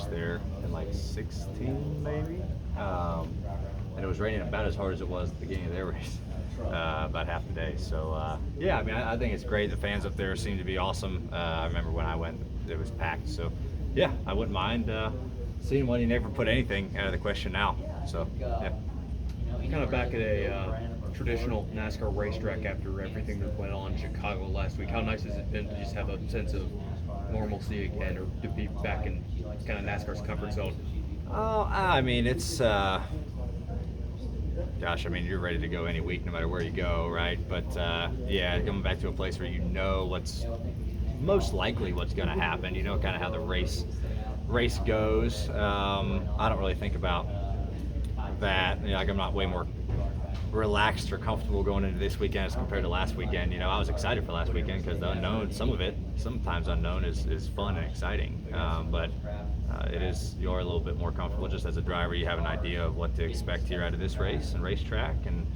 raced there in like 16 maybe, and it was raining about as hard as it was at the beginning of their race, about half the day. So yeah, I mean, I think it's great. The fans up there seem to be awesome. I remember when I went, it was packed. So yeah, I wouldn't mind seeing one. You never put anything out of the question now. So yeah. Kind of back at a traditional NASCAR racetrack after everything that went on in Chicago last week. How nice has it been to just have a sense of normalcy again, or to be back in kind of NASCAR's comfort zone? Oh, I mean, it's gosh, I mean, you're ready to go any week, no matter where you go, right? But yeah, coming back to a place where you know what's most likely what's going to happen. You know, kind of how the race goes. I don't really think about that. You know, like I'm not way more relaxed or comfortable going into this weekend as compared to last weekend. You know, I was excited for last weekend because the unknown, sometimes unknown is fun and exciting. But you are a little bit more comfortable just as a driver. You have an idea of what to expect here out of this race and racetrack. And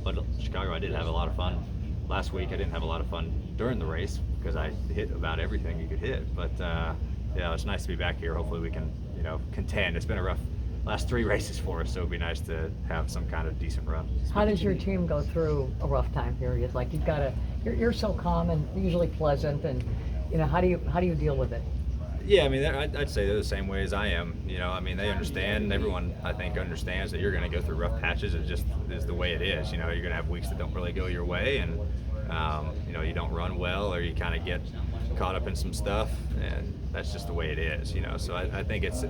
but Chicago, I did have a lot of fun. Last week, I didn't have a lot of fun during the race because I hit about everything you could hit. But yeah, it's nice to be back here. Hopefully, we can contend. It's been a rough last 3 races for us, so it'd be nice to have some kind of decent run. How does your team go through a rough time period? Like you're so calm and usually pleasant, and how do you deal with it? Yeah, I mean, I'd say they're the same way as I am. You know, I mean, they understand. Everyone, I think, understands that you're going to go through rough patches. It just is the way it is. You know, you're going to have weeks that don't really go your way, and you don't run well, or you kind of get caught up in some stuff, and that's just the way it is. You know, so I think it's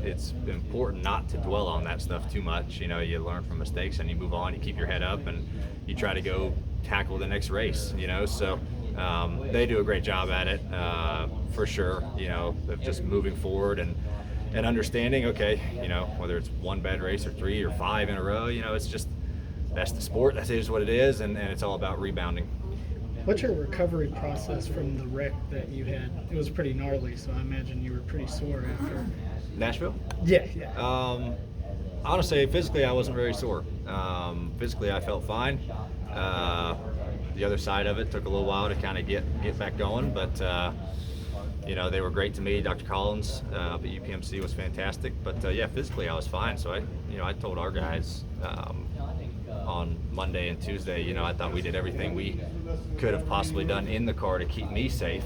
important not to dwell on that stuff too much. You know, you learn from mistakes and you move on. You keep your head up and you try to go tackle the next race. You know, so they do a great job at it for sure. You know, of just moving forward and understanding. Okay, you know, whether it's one bad race or 3 or 5 in a row. You know, it's just that's the sport. That is what it is, and it's all about rebounding. What's your recovery process from the wreck that you had? It was pretty gnarly, so I imagine you were pretty sore after. Nashville? Yeah. Honestly, physically, I wasn't very sore. Physically, I felt fine. The other side of it took a little while to kind of get back going, but they were great to me. Dr. Collins at UPMC was fantastic, but yeah, physically, I was fine. So I told our guys on Monday and Tuesday, I thought we did everything we could have possibly done in the car to keep me safe.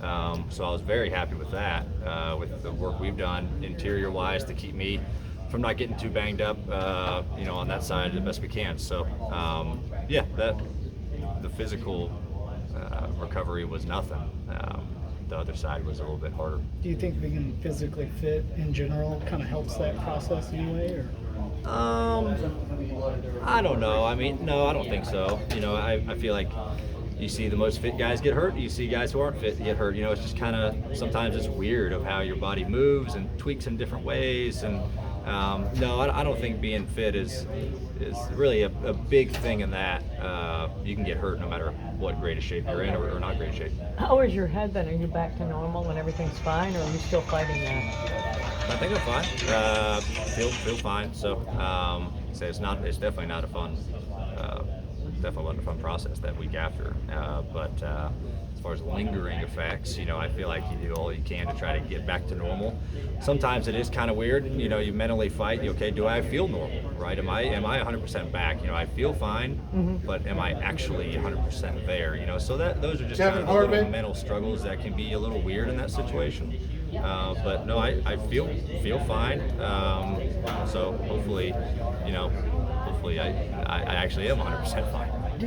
So I was very happy with that, with the work we've done interior-wise to keep me from not getting too banged up, on that side the best we can. So yeah, the physical recovery was nothing. The other side was a little bit harder. Do you think being physically fit in general kind of helps that process anyway, or? I don't know. I mean, no, I don't think so. I feel like you see the most fit guys get hurt. You see guys who aren't fit get hurt. It's just kind of, sometimes it's weird of how your body moves and tweaks in different ways. And no, I don't think being fit is really a big thing in that. You can get hurt no matter what grade of shape you're in or not grade of shape. How is your head then? Are you back to normal and everything's fine, or are you still fighting that? I think I'm fine. Feel fine. So, it's definitely not a fun. Definitely wasn't a fun process that week after. But as far as lingering effects, I feel like you do all you can to try to get back to normal. Sometimes it is kind of weird. You mentally fight. Okay, do I feel normal? Right? Am I 100% back? I feel fine, but am I actually 100% there? So those are just kind of the little mental struggles that can be a little weird in that situation. But no, I feel fine. So hopefully I actually am 100% fine.